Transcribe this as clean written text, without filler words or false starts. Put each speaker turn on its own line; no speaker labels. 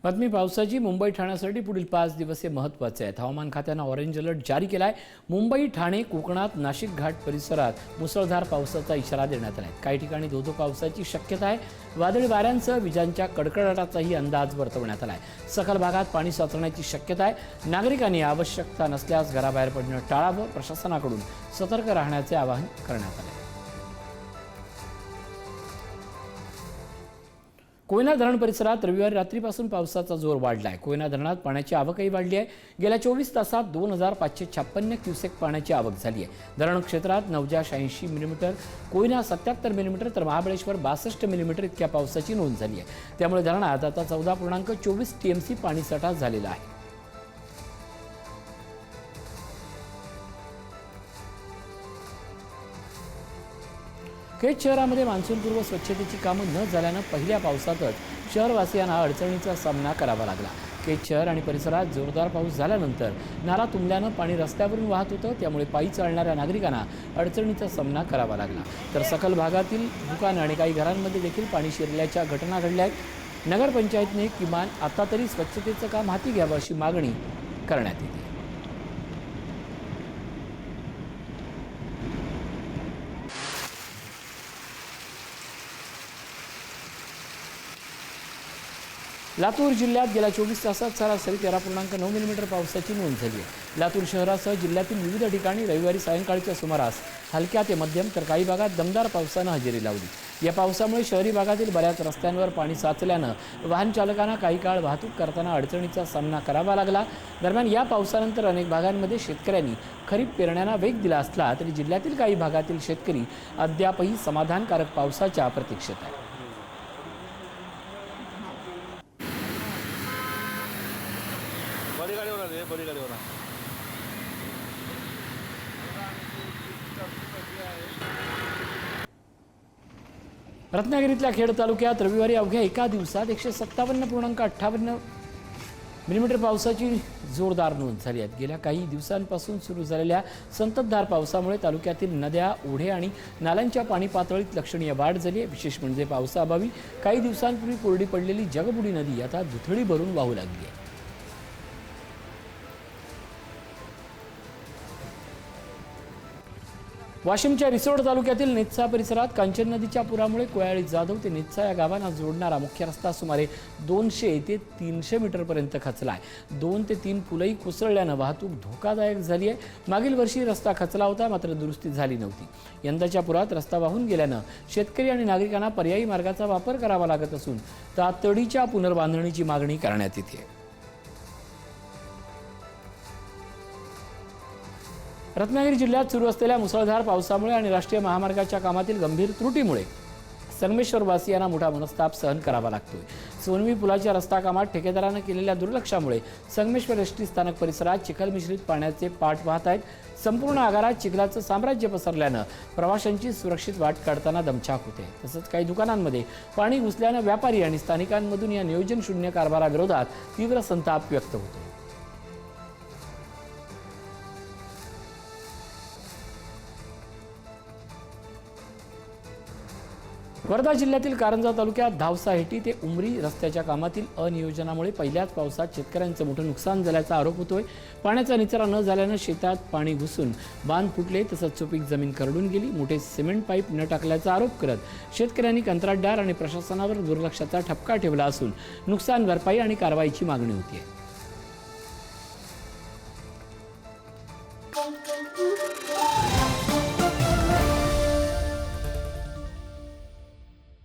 बातमी पावसाची मुंबई ठाण्यासाठी पुढील 5 दिवस हे महत्त्वाचे आहेत। हवामान खात्याने ऑरेंज अलर्ट जारी केलाय। मुंबई, ठाणे, कोकणात, नाशिक घाट परिसरात मुसळधार पावसाचा इशारा देण्यात आलाय। काही ठिकाणी धो-धो पावसाची शक्यता आहे। वादळी वाऱ्यांसह विजांच्या कडकडाटाचाही अंदाज वर्तवण्यात आलाय। सखल भागात पाणी साचण्याची शक्यता आहे। नागरिकांनी आवश्यकता नसल्यास घराबाहेर पडणं टाळावं। प्रशासनाकडून सतर्क राहण्याचे आवाहन करण्यात आले। कोयना धरण परिसरात रविवारी रात्रीपासून पावसाचा जोर वाढलाय। कोयना धरणात पाण्याची आवकही वाढली आहे। गेल्या 24 तासात 2556 क्युसेक पाण्याची आवक झाली आहे। धरण क्षेत्रात नवजा 86 मिलीमीटर, कोयना 77 मिलीमीटर तर महाबळेश्वर 62 मिलीमीटर इतक्या पावसाची नोंद झाली आहे। त्यामुळे धरणात आता 14.24 टीएमसी पाणीसाठा झालेला आहे। केज शहरामध्ये मान्सूनपूर्व स्वच्छतेची कामं न झाल्यानं पहिल्या पावसातच शहरवासियांना अडचणीचा सामना करावा लागला। केज शहर आणि परिसरात जोरदार पाऊस झाल्यानंतर नाला तुंबल्यानं पाणी रस्त्यावरून वाहत होतं। त्यामुळे पायी चालणाऱ्या नागरिकांना अडचणीचा सामना करावा लागला। तर सखल भागातील दुकानं आणि काही घरांमध्ये देखील पाणी शिरल्याच्या घटना घडल्या आहेत। नगरपंचायतने किमान आता तरी स्वच्छतेचं काम हाती घ्यावं अशी मागणी करण्यात येते। लातूर जिल्ह्यात गेल्या 24 तासात सरासरी 13.9 मिलीमीटर पावसाची नोंद झाली आहे। लातूर शहरासह जिल्ह्यातील विविध ठिकाणी रविवारी सायंकाळच्या सुमारास हलक्या ते मध्यम तर काही भागात दमदार पावसानं हजेरी लावली। या पावसामुळे शहरी भागातील बऱ्याच रस्त्यांवर पाणी साचल्यानं वाहन चालकांना काही काळ वाहतूक करताना अडचणीचा सामना करावा लागला। दरम्यान या पावसानंतर अनेक भागांमध्ये शेतकऱ्यांनी खरीप पेरण्यांना वेग दिला असला तरी जिल्ह्यातील काही भागातील शेतकरी अद्यापही समाधानकारक पावसाच्या प्रतीक्षेत आहेत। रत्नागिरीतल्या खेड तालुक्यात रविवारी अवघ्या एका दिवसात 157.58 मिलीमीटर पावसाची जोरदार नोंद झाली आहे। गेल्या काही दिवसांपासून सुरू झालेल्या संततधार पावसामुळे तालुक्यातील नद्या, ओढे आणि नाल्यांच्या पाणी पातळीत लक्षणीय वाढ झाली आहे। विशेष म्हणजे पावसाअभावी काही दिवसांपूर्वी कोरडी पडलेली जगबुडी नदी आता दुथडी भरून वाहू लागली आहे। वाशिमच्या रिसोड तालुक्यातील नेत्सा परिसरात कांचन नदीच्या पुरामुळे कोयाळी जाधव ते नेत्सा या गावांना जोडणारा मुख्य रस्ता सुमारे 200 ते 300 मीटरपर्यंत खचला आहे। 2 ते 3 पुलही कोसळल्यानं वाहतूक धोकादायक झाली आहे। मागील वर्षी रस्ता खचला होता, मात्र दुरुस्ती झाली नव्हती। यंदाच्या पुरात रस्ता वाहून गेल्यानं शेतकरी आणि नागरिकांना पर्यायी मार्गाचा वापर करावा लागत असून तातडीच्या पुनर्बांधणीची मागणी करण्यात येते। रत्नागिरी जिल्ह्यात सुरू असलेल्या मुसळधार पावसामुळे आणि राष्ट्रीय महामार्गाच्या कामातील गंभीर त्रुटीमुळे संगमेश्वर वासियांना मोठा मनस्ताप सहन करावा लागतोय। सोनवी पुलाच्या रस्ता कामात ठेकेदारानं केलेल्या दुर्लक्षामुळे संगमेश्वर एसटी स्थानक परिसरात चिखल मिश्रित पाण्याचे पाठ वाहत आहेत। संपूर्ण आगारात चिखलाचं साम्राज्य पसरल्यानं प्रवाशांची सुरक्षित वाट काढताना दमछाक होते। तसंच काही दुकानांमध्ये पाणी घुसल्यानं व्यापारी आणि स्थानिकांमधून या नियोजन शून्य कारभाराविरोधात तीव्र संताप व्यक्त होतो। वर्धा जिल्ह्यातील कारंजा तालुक्यात धावसा हेटी ते उमरी रस्त्याच्या कामातील अनियोजनामुळे पहिल्याच पावसात शेतकऱ्यांचं मोठं नुकसान झाल्याचा आरोप होतोय। पाण्याचा निचरा न झाल्यानं शेतात पाणी घुसून बांध फुटले, तसंच सुपीक जमीन खरडून गेली। मोठे सिमेंट पाईप न टाकल्याचा आरोप करत शेतकऱ्यांनी कंत्राटदार आणि प्रशासनावर दुर्लक्षाचा ठपका ठेवला असून नुकसान भरपाई आणि कारवाईची मागणी होती आहे।